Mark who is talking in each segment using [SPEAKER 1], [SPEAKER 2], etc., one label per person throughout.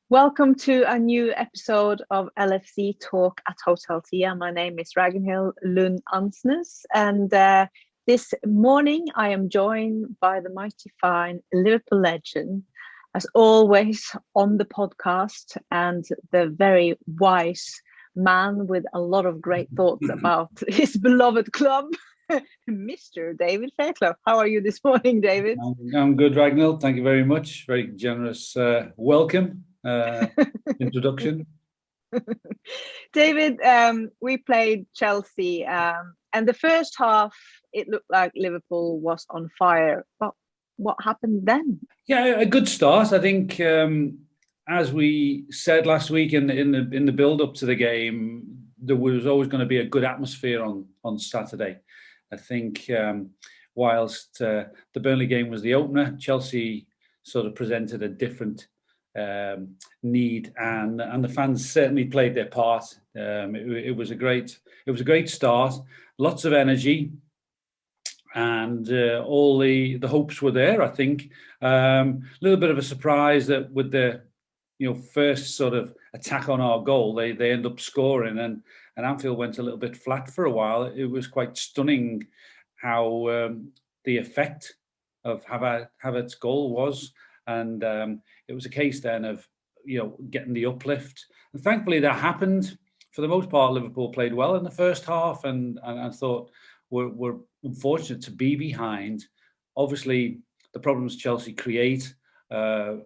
[SPEAKER 1] Welcome to a new episode of LFC Talk at Hotel Tia. My name is Ragnhild Lund Ansnes, and this morning I am joined by the mighty fine Liverpool legend, as always on the podcast, and the very wise man with a lot of great thoughts about his beloved club, Mr. David Fairclough. How are you this morning, David?
[SPEAKER 2] I'm good, Ragnhild. Thank you very much. Very generous welcome. Introduction.
[SPEAKER 1] David, we played Chelsea, and the first half it looked like Liverpool was on fire. But what happened then?
[SPEAKER 2] Yeah, a good start. I think, as we said last week in the build up to the game, there was always going to be a good atmosphere on Saturday. I think, whilst the Burnley game was the opener, Chelsea sort of presented a different need, and the fans certainly played their part. It was a great start, lots of energy, and all the hopes were there. I think a little bit of a surprise that with the first sort of attack on our goal, they end up scoring, and Anfield went a little bit flat for a while. It was quite stunning how the effect of Havertz's goal was. And it was a case then of getting the uplift, and thankfully that happened. For the most part, Liverpool played well in the first half, and I thought we're unfortunate to be behind. Obviously, the problems Chelsea create, are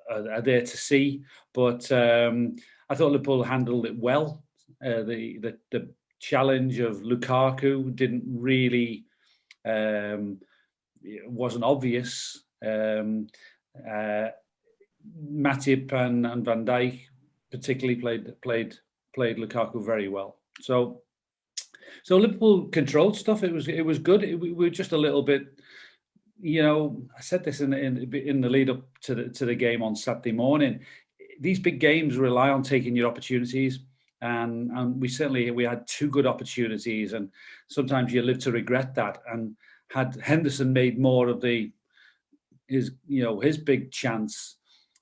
[SPEAKER 2] there to see. But I thought Liverpool handled it well. The challenge of Lukaku didn't really wasn't obvious. Matip and Van Dijk particularly played Lukaku very well. So Liverpool controlled stuff. It was good. We were just a little bit. I said this in the lead up to the game on Saturday morning. These big games rely on taking your opportunities, and we had two good opportunities, and sometimes you live to regret that. And had Henderson made more of his big chance,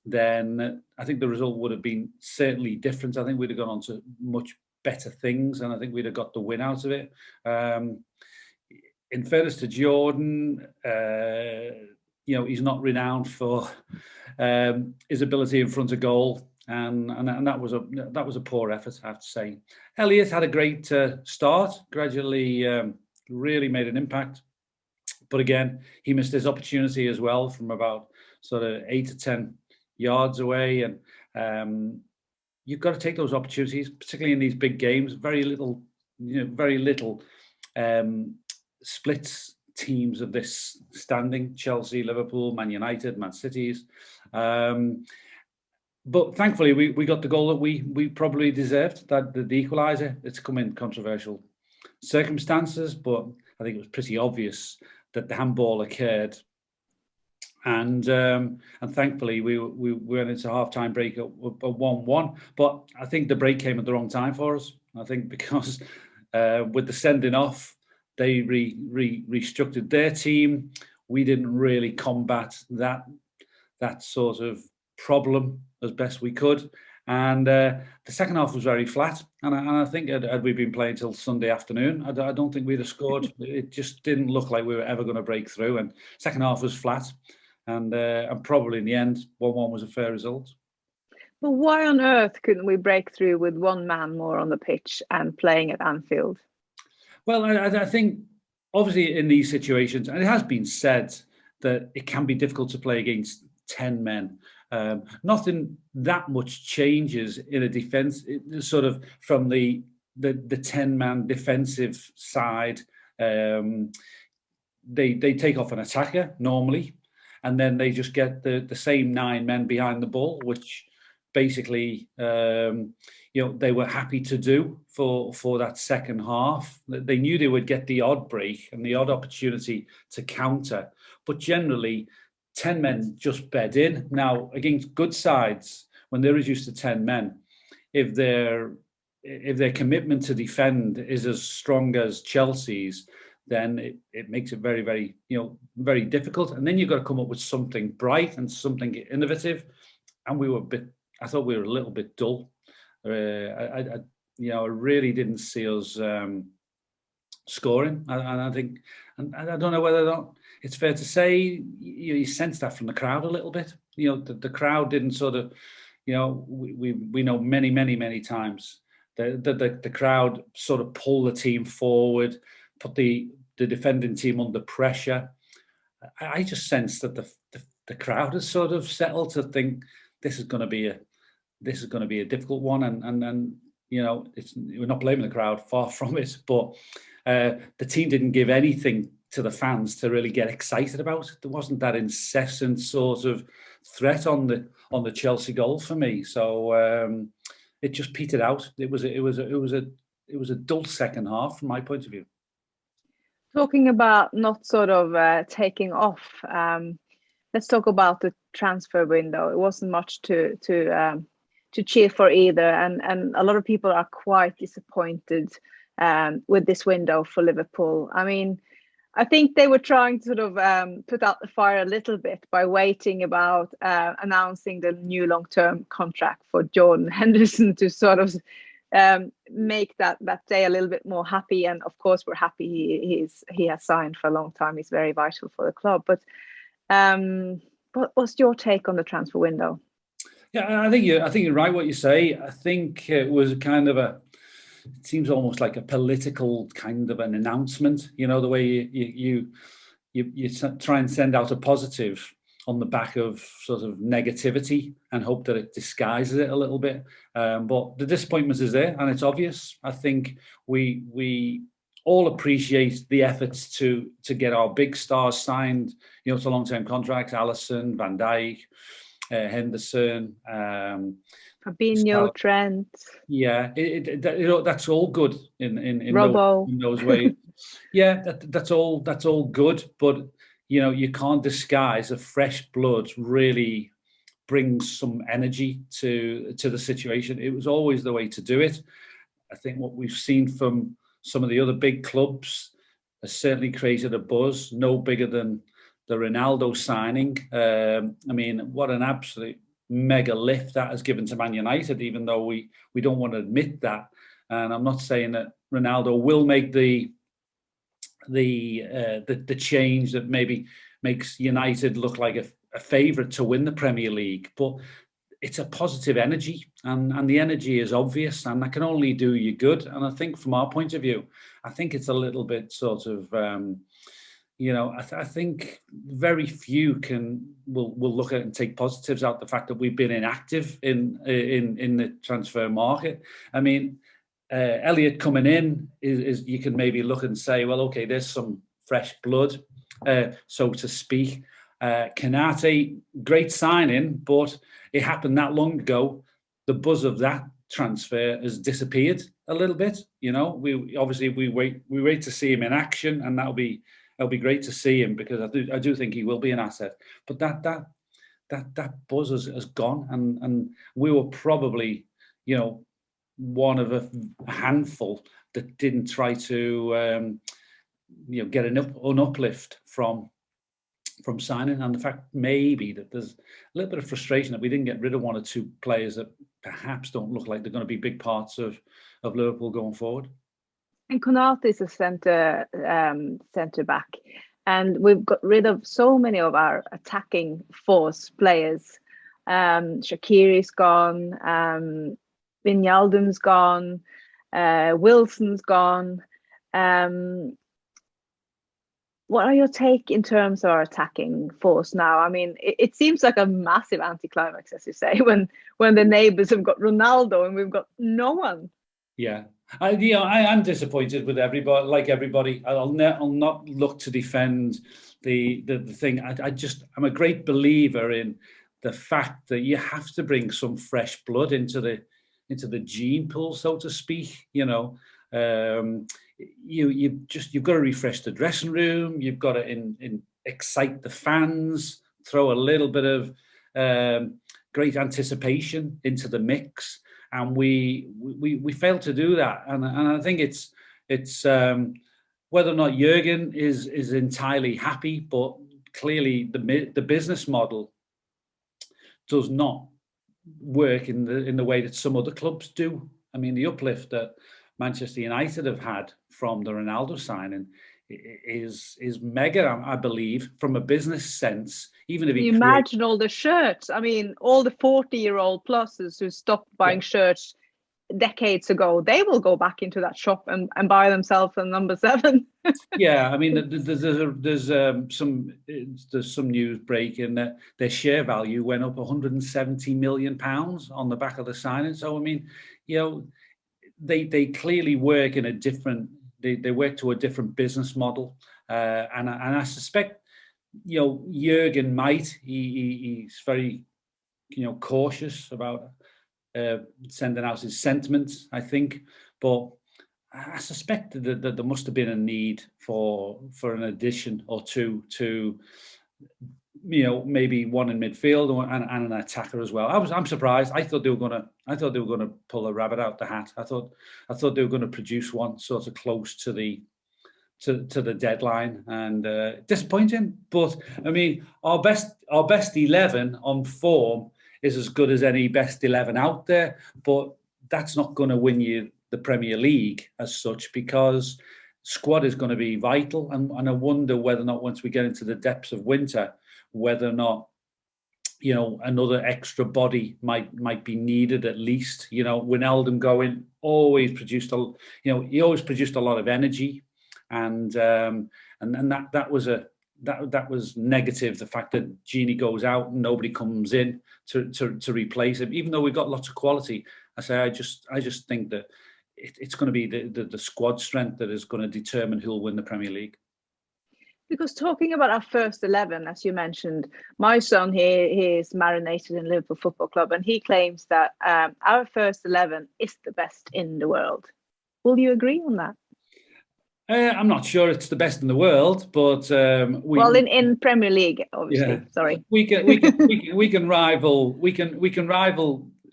[SPEAKER 2] then I think the result would have been certainly different. I think we'd have gone on to much better things, and I think we'd have got the win out of it. In fairness to Jordan, he's not renowned for his ability in front of goal, and that was a poor effort, I have to say. Elliott had a great start, gradually really made an impact. But again, he missed his opportunity as well from about sort of 8 to 10 yards away. And you've got to take those opportunities, particularly in these big games. Very little splits teams of this standing: Chelsea, Liverpool, Man United, Man City's. But thankfully, we got the goal that we probably deserved, that the equaliser. It's come in controversial circumstances, but I think it was pretty obvious that the handball occurred, and thankfully we went into half-time break at 1-1. But I think the break came at the wrong time for us. I think because with the sending off, they restructured their team. We didn't really combat that sort of problem as best we could. And the second half was very flat. And I think had we been playing till Sunday afternoon, I don't think we'd have scored. It just didn't look like we were ever going to break through. And second half was flat. And probably in the end, 1-1 was a fair result.
[SPEAKER 1] But why on earth couldn't we break through with one man more on the pitch and playing at Anfield?
[SPEAKER 2] Well, I think obviously in these situations, and it has been said that it can be difficult to play against 10 men. Nothing that much changes in a defence, sort of from the 10-man defensive side. They take off an attacker normally, and then they just get the same 9 men behind the ball, which basically they were happy to do for that second half. They knew they would get the odd break and the odd opportunity to counter, but generally 10 men just bed in. Now, against good sides, when they're reduced to 10 men, if their commitment to defend is as strong as Chelsea's, then it makes it very, very, very difficult. And then you've got to come up with something bright and something innovative. and I thought we were a little bit dull. I really didn't see us scoring, and I think, and I don't know whether or not it's fair to say you sense that from the crowd a little bit. The crowd didn't sort of, we know many times the crowd sort of pull the team forward, put the defending team under pressure. I just sense that the crowd has sort of settled to think this is going to be a difficult one, and we're not blaming the crowd, far from it, but the team didn't give anything to the fans to really get excited about. There wasn't that incessant sort of threat on the Chelsea goal for me, so it just petered out. It was a dull second half from my point of view.
[SPEAKER 1] Talking about not sort of taking off, let's talk about the transfer window. It wasn't much to cheer for either, and a lot of people are quite disappointed with this window for Liverpool. I mean, I think they were trying to sort of put out the fire a little bit by waiting about announcing the new long-term contract for Jordan Henderson to sort of make that day a little bit more happy. And of course, we're happy he has signed for a long time. He's very vital for the club. But what's your take on the transfer window?
[SPEAKER 2] Yeah, I think you're right what you say. I think it was kind of it seems almost like a political kind of an announcement. The way you try and send out a positive on the back of sort of negativity and hope that it disguises it a little bit. But the disappointment is there, and it's obvious. I think we all appreciate the efforts to get our big stars signed, to long-term contracts: Alisson, Van Dijk, Henderson,
[SPEAKER 1] Fabinho, Trent.
[SPEAKER 2] Yeah, that's all good in those ways. Yeah, that's all good, but you can't disguise a fresh blood really brings some energy to the situation. It was always the way to do it. I think what we've seen from some of the other big clubs has certainly created a buzz, no bigger than the Ronaldo signing. I mean, what an absolute mega lift that has given to Man United, even though we don't want to admit that. And I'm not saying that Ronaldo will make the change that maybe makes United look like a favourite to win the Premier League, but it's a positive energy, and the energy is obvious, and that can only do you good. And I think from our point of view, I think it's a little bit sort of I think very few will look at it and take positives out the fact that we've been inactive in the transfer market. I mean, Elliott coming in is you can maybe look and say, well, okay, there's some fresh blood, so to speak. Kanate, great signing, but it happened that long ago. The buzz of that transfer has disappeared a little bit. We wait to see him in action, and that'll be great to see him, because I do think he will be an asset. But that buzz has gone, and we were probably one of a handful that didn't try to get an uplift from signing. And the fact maybe that there's a little bit of frustration that we didn't get rid of one or two players that perhaps don't look like they're going to be big parts of Liverpool going forward.
[SPEAKER 1] And Konate is a centre back, and we've got rid of so many of our attacking force players. Shaqiri's gone, Wijnaldum's gone, Wilson's gone. What are your take in terms of our attacking force now? I mean, it seems like a massive anticlimax, as you say, when the neighbours have got Ronaldo and we've got no one.
[SPEAKER 2] Yeah. I am disappointed with everybody. Like everybody, I'll not look to defend the thing. I'm a great believer in the fact that you have to bring some fresh blood into the gene pool, so to speak. You've got to refresh the dressing room. You've got to excite the fans. Throw a little bit of great anticipation into the mix. And we failed to do that, and I think it's whether or not Jurgen is entirely happy, but clearly the business model does not work in the way that some other clubs do. I mean, the uplift that Manchester United have had from the Ronaldo signing is mega, I believe, from a business sense. Even if
[SPEAKER 1] you imagine all the shirts. I mean, all the 40-year-old pluses who stopped buying shirts decades ago, they will go back into that shop and buy themselves a number 7.
[SPEAKER 2] Yeah, I mean, there's some news breaking that their share value went up 170 million pounds on the back of the signing. So I mean, you know, they clearly work in a different. They work to a different business model, and I suspect, you know, Jurgen might. He's very, you know, cautious about sending out his sentiments, I think, but I suspect that there must have been a need for an addition or two to, you know, maybe one in midfield and an attacker as well. I'm surprised. I thought they were gonna pull a rabbit out the hat. I thought they were going to produce one sort of close to the deadline, and disappointing. But I mean, our best 11 on form is as good as any best 11 out there, but that's not going to win you the Premier League as such, because squad is going to be vital. And I wonder whether or not, once we get into the depths of winter, whether or not, you know, another extra body might be needed at least. You know, Wijnaldum going always produced he always produced a lot of energy, and that was negative. The fact that Gini goes out and nobody comes in to replace him, even though we've got lots of quality. I just think that it's going to be the squad strength that is going to determine who'll win the Premier League.
[SPEAKER 1] Because talking about our first 11, as you mentioned, my son here, he is marinated in Liverpool Football Club, and he claims that our first 11 is the best in the world. Will you agree on that?
[SPEAKER 2] I'm not sure it's the best in the world, but
[SPEAKER 1] in Premier League, obviously. Yeah. Sorry,
[SPEAKER 2] we can rival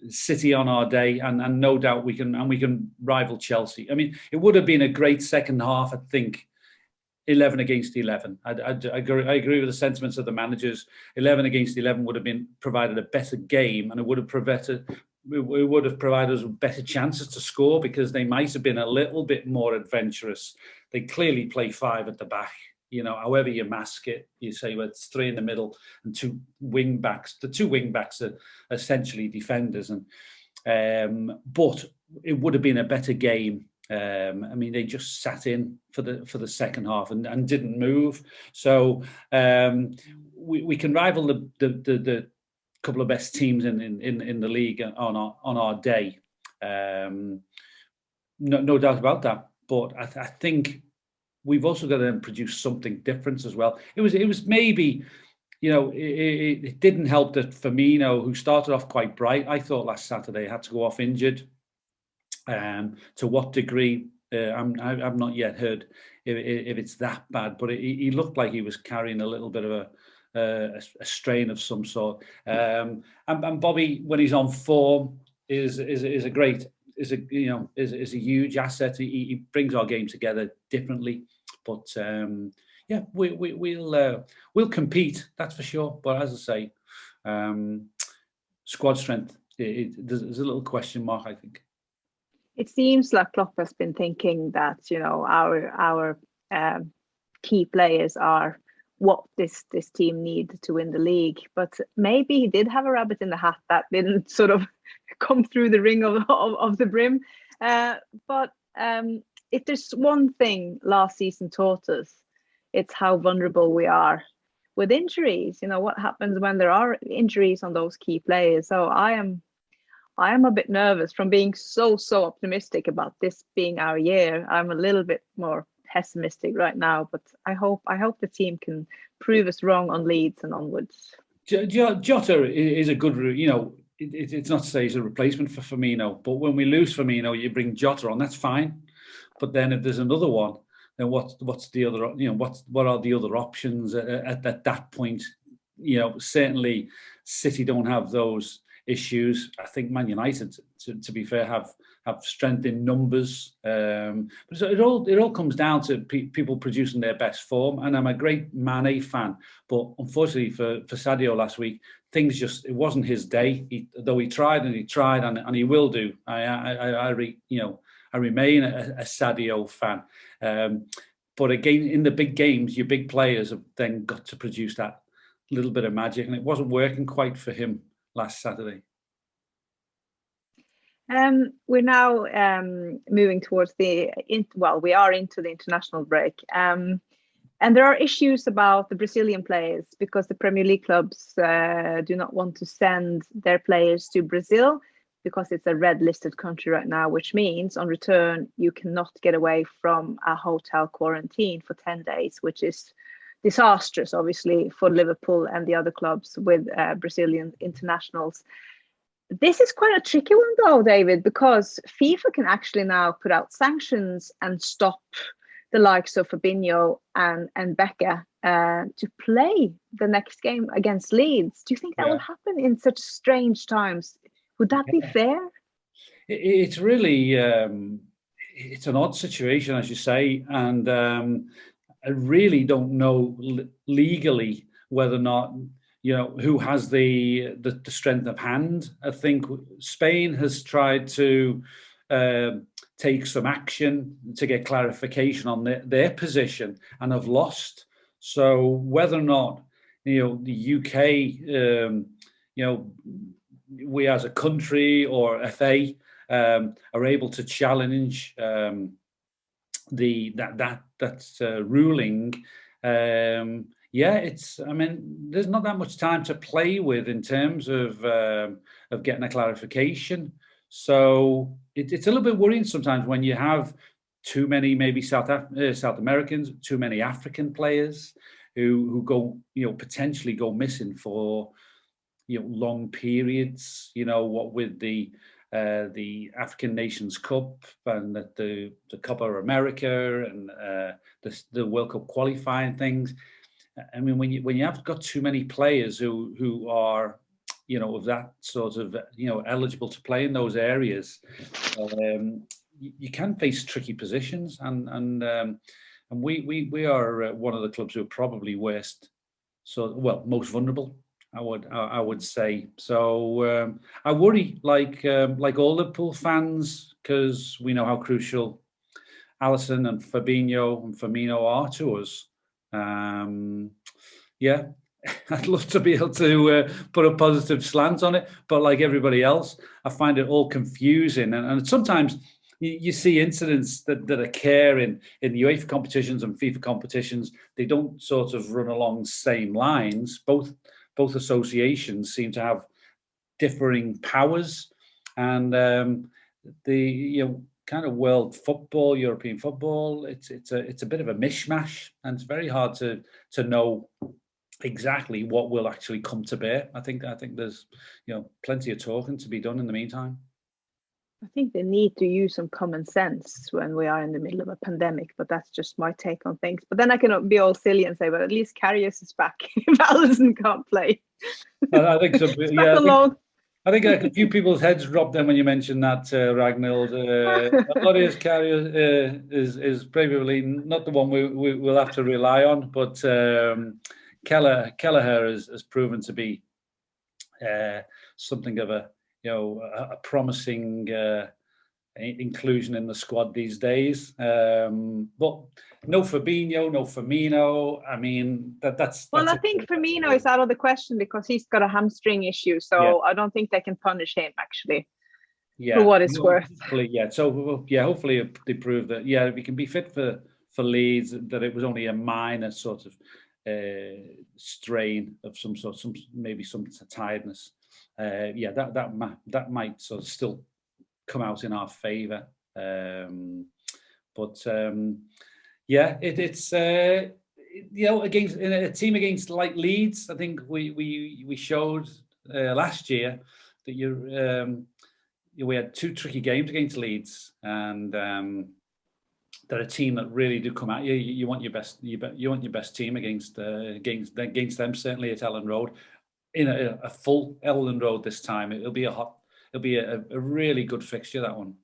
[SPEAKER 2] City on our day, and no doubt we can rival Chelsea. I mean, it would have been a great second half, I think. 11 against 11. I agree with the sentiments of the managers. 11 against 11 would have provided a better game, and it would have provided us with better chances to score, because they might have been a little bit more adventurous. They clearly play 5 at the back. You know, however you mask it, you say, well, it's 3 in the middle and 2 wing backs. The 2 wing backs are essentially defenders, and but it would have been a better game. I mean, they just sat in for the second half and didn't move. So we can rival the couple of best teams in the league on our day. No doubt about that. But I think we've also got to produce something different as well. It was maybe, you know, it didn't help that Firmino, who started off quite bright, I thought last Saturday had to go off injured. To what degree, I've not yet heard if it's that bad, but he looked like he was carrying a little bit of a strain of some sort. And Bobby, when he's on form, is a huge asset. He brings our game together differently. But we'll compete, that's for sure. But as I say, squad strength, there's a little question mark, I think.
[SPEAKER 1] It seems like Klopp has been thinking that, you know, our key players are what this team need to win the league. But maybe he did have a rabbit in the hat that didn't sort of come through the ring of the brim. But if there's one thing last season taught us, it's how vulnerable we are with injuries. You know, what happens when there are injuries on those key players. So I am a bit nervous from being so optimistic about this being our year. I'm a little bit more pessimistic right now, but I hope the team can prove us wrong on Leeds and onwards.
[SPEAKER 2] Jota is a good, you know, it's not to say he's a replacement for Firmino, but when we lose Firmino, you bring Jota on, that's fine. But then if there's another one, then what's the other, you know, what are the other options at that point? You know, certainly City don't have those issues. I think Man United, to be fair, have strength in numbers. But so it all comes down to people producing their best form. And I'm a great Mane fan, but unfortunately for Sadio last week, it wasn't his day. Though he tried and he will do. I remain a Sadio fan. But again, in the big games, your big players have then got to produce that little bit of magic, and it wasn't working quite for him last Saturday.
[SPEAKER 1] We're now moving towards we are into the international break. And there are issues about the Brazilian players because the Premier League clubs do not want to send their players to Brazil because it's a red listed country right now, which means on return, you cannot get away from a hotel quarantine for 10 days, which is disastrous, obviously, for Liverpool and the other clubs with Brazilian internationals. This is quite a tricky one, though, David, because FIFA can actually now put out sanctions and stop the likes of Fabinho and Becca to play the next game against Leeds. Do you think that will happen in such strange times? Would that be fair?
[SPEAKER 2] It's really it's an odd situation, as you say, and I really don't know legally whether or not who has the strength of hand. I think Spain has tried to take some action to get clarification on their position and have lost. So whether or not the UK, we as a country or FA are able to challenge that ruling. There's not that much time to play with in terms of getting a clarification. So it's a little bit worrying sometimes when you have too many maybe South Americans, too many African players who go potentially go missing for long periods. What with the African Nations Cup and the Copa America and the World Cup qualifying things. I mean, when you have got too many players who are of that sort of eligible to play in those areas, you can face tricky positions, and we are one of the clubs who are probably most vulnerable. I would say so. I worry, like all Liverpool fans, because we know how crucial Alisson and Fabinho and Firmino are to us. I'd love to be able to put a positive slant on it, but like everybody else, I find it all confusing. And sometimes you see incidents that occur in UEFA competitions and FIFA competitions. They don't sort of run along the same lines. Both associations seem to have differing powers, and the kind of world football, European football, it's a bit of a mishmash, and it's very hard to know exactly what will actually come to bear. I think there's plenty of talking to be done in the meantime.
[SPEAKER 1] I think they need to use some common sense when we are in the middle of a pandemic, but that's just my take on things. But then I can be all silly and say, but at least Karius is back if Alisson can't play.
[SPEAKER 2] I think so. I think a few people's heads dropped then when you mentioned that, Ragnhild. Loris Karius is probably not the one we will have to rely on, but Kelleher has proven to be something of a promising inclusion in the squad these days. But no Fabinho, no Firmino. I mean, that's
[SPEAKER 1] I think Firmino is out of the question because he's got a hamstring issue. So I don't think they can punish him actually. For what it's worth.
[SPEAKER 2] Hopefully they prove that. Yeah, if he can be fit for Leeds, that it was only a minor sort of strain of some tiredness. That might sort of still come out in our favour. It's against in a team against like Leeds. I think we showed last year that we had two tricky games against Leeds, and they're a team that really do come at you. You want your best. You want your best team against them. Certainly at Ellen Road. in a full Elland Road this time. It'll be a really good fixture, that one.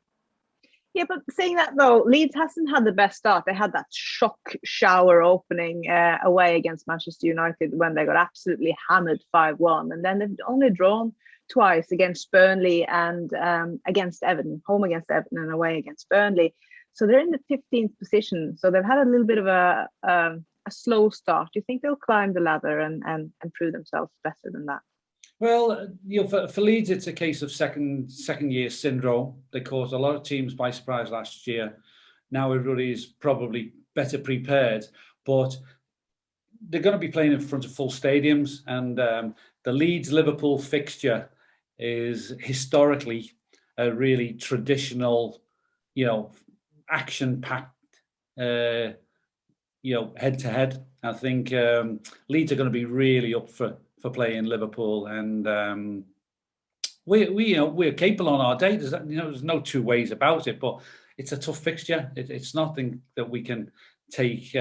[SPEAKER 1] Yeah, but saying that though, Leeds hasn't had the best start. They had that shock shower opening away against Manchester United when they got absolutely hammered 5-1. And then they've only drawn twice against Burnley and against Everton, home against Everton and away against Burnley. So they're in the 15th position. So they've had a little bit of a slow start. Do you think they'll climb the ladder and prove themselves better than that?
[SPEAKER 2] Well, for Leeds, it's a case of second year syndrome. They caught a lot of teams by surprise last year. Now everybody's probably better prepared, but they're going to be playing in front of full stadiums, and the Leeds-Liverpool fixture is historically a really traditional, action-packed, head-to-head. I think Leeds are going to be really up for playing Liverpool, and we're capable on our day. There's no two ways about it, but it's a tough fixture. It's nothing that we can take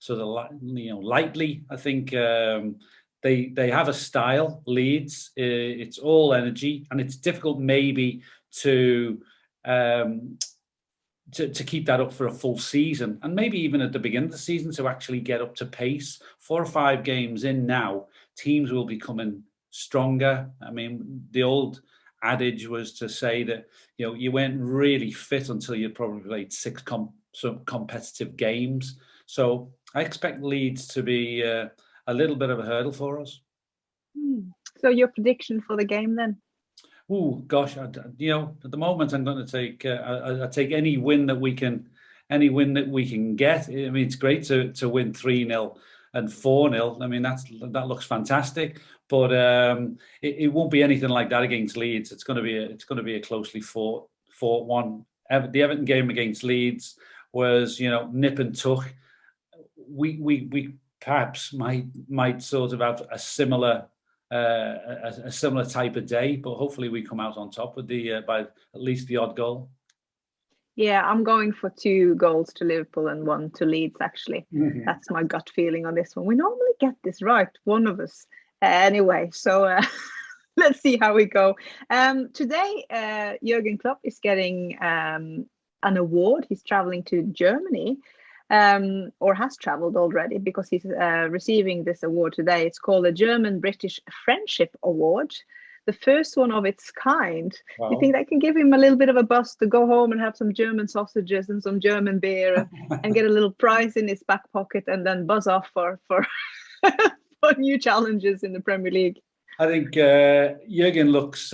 [SPEAKER 2] lightly. I think they have a style, Leeds. It's all energy, and it's difficult maybe to keep that up for a full season, and maybe even at the beginning of the season to actually get up to pace. 4 or 5 games in now, teams will be coming stronger. I mean, the old adage was to say that you weren't really fit until you probably played 6 competitive games. So I expect Leeds to be a little bit of a hurdle for us.
[SPEAKER 1] So your prediction for the game then?
[SPEAKER 2] Oh gosh, at the moment I'm going to take I take any win that we can get. I mean, it's great to win 3-0 and 4-0. I mean, that looks fantastic, but it won't be anything like that against Leeds. It's going to be a closely fought one. The Everton game against Leeds was nip and tuck. We perhaps might sort of have a similar type of day, but hopefully we come out on top with by at least the odd goal.
[SPEAKER 1] Yeah, I'm going for 2 goals to Liverpool and 1 to Leeds, actually. Mm-hmm. That's my gut feeling on this one. We normally get this right, one of us. Anyway, so let's see how we go. Today, Jurgen Klopp is getting an award. He's traveling to Germany, or has traveled already, because he's receiving this award today. It's called the German-British Friendship Award, the first one of its kind. Wow. You think that can give him a little bit of a buzz to go home and have some German sausages and some German beer and get a little prize in his back pocket and then buzz off for for new challenges in the Premier League?
[SPEAKER 2] I think Jurgen looks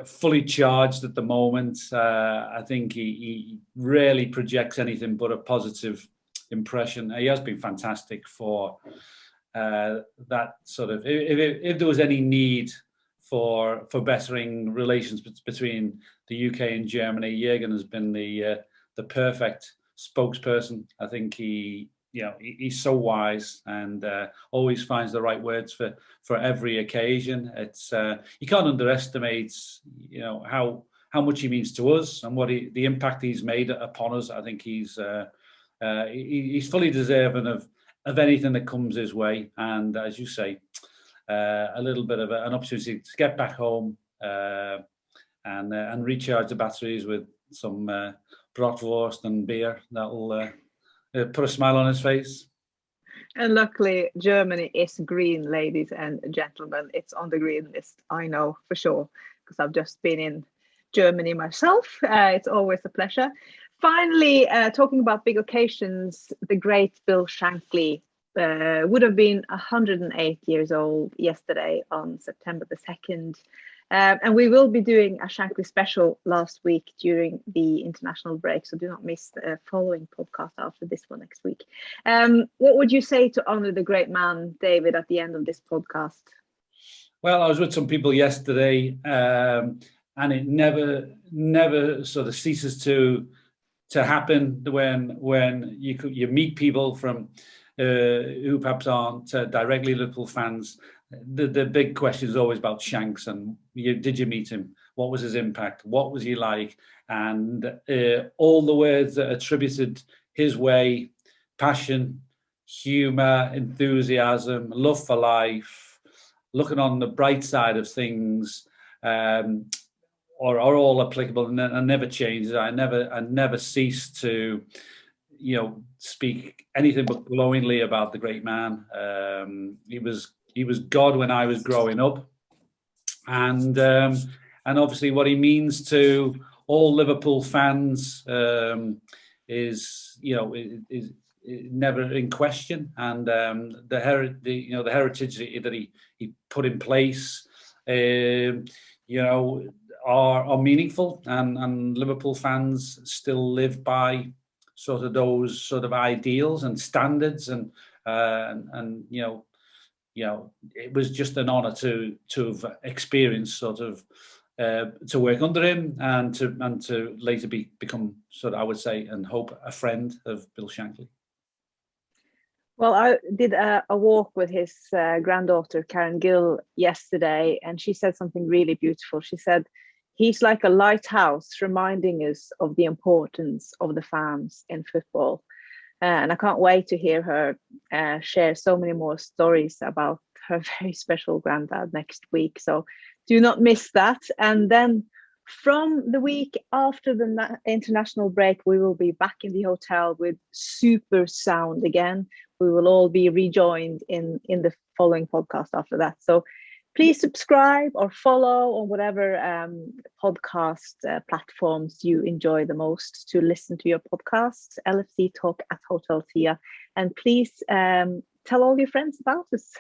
[SPEAKER 2] fully charged at the moment. I think he rarely projects anything but a positive impression. He has been fantastic for that sort of. If there was any need for bettering relations between the UK and Germany, Jurgen has been the perfect spokesperson. I think he's so wise and always finds the right words for every occasion. It's you can't underestimate how much he means to us and what the impact he's made upon us. I think he's fully deserving of anything that comes his way, and as you say, a little bit of an opportunity to get back home and recharge the batteries with some bratwurst and beer. That'll put a smile on his face.
[SPEAKER 1] And luckily, Germany is green, ladies and gentlemen. It's on the green list, I know for sure, because I've just been in Germany myself. It's always a pleasure. Finally, talking about big occasions, the great Bill Shankly would have been 108 years old yesterday on September the 2nd. And we will be doing a Shankly special last week during the international break. So do not miss the following podcast after this one next week. What would you say to honor the great man, David, at the end of this podcast?
[SPEAKER 2] Well, I was with some people yesterday, and it never sort of ceases to happen when you meet people from who perhaps aren't directly Liverpool fans. The big question is always about Shanks, and did you meet him? What was his impact? What was he like? And all the words that are attributed his way: passion, humour, enthusiasm, love for life, looking on the bright side of things are all applicable and never changes. I never cease to, speak anything but glowingly about the great man. He was God when I was growing up, and obviously what he means to all Liverpool fans is never in question, and the heritage that he put in place, are meaningful, and Liverpool fans still live by sort of those sort of ideals and standards, and it was just an honour to have experienced sort of to work under him and to later become sort of, I would say and hope, a friend of Bill Shankly.
[SPEAKER 1] Well, I did a walk with his granddaughter, Karen Gill, yesterday, and she said something really beautiful. She said, he's like a lighthouse reminding us of the importance of the fans in football. And I can't wait to hear her share so many more stories about her very special granddad next week. So do not miss that. And then from the week after the international break, we will be back in the hotel with super sound again. We will all be rejoined in the following podcast after that. So please subscribe or follow on whatever podcast platforms you enjoy the most to listen to your podcast, LFC Talk at Hotel Tia. And please tell all your friends about us.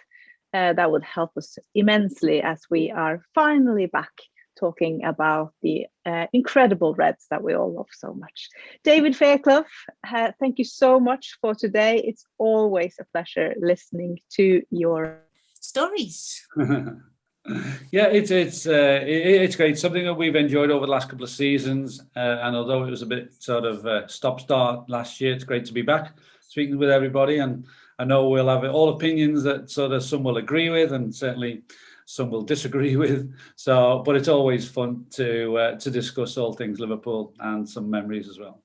[SPEAKER 1] That would help us immensely as we are finally back talking about the incredible Reds that we all love so much. David Fairclough, thank you so much for today. It's always a pleasure listening to your stories.
[SPEAKER 2] Yeah, it's great. Something that we've enjoyed over the last couple of seasons, and although it was a bit sort of stop-start last year, it's great to be back speaking with everybody. And I know we'll have all opinions that sort of some will agree with, and certainly some will disagree with. So, but it's always fun to discuss all things Liverpool and some memories as well.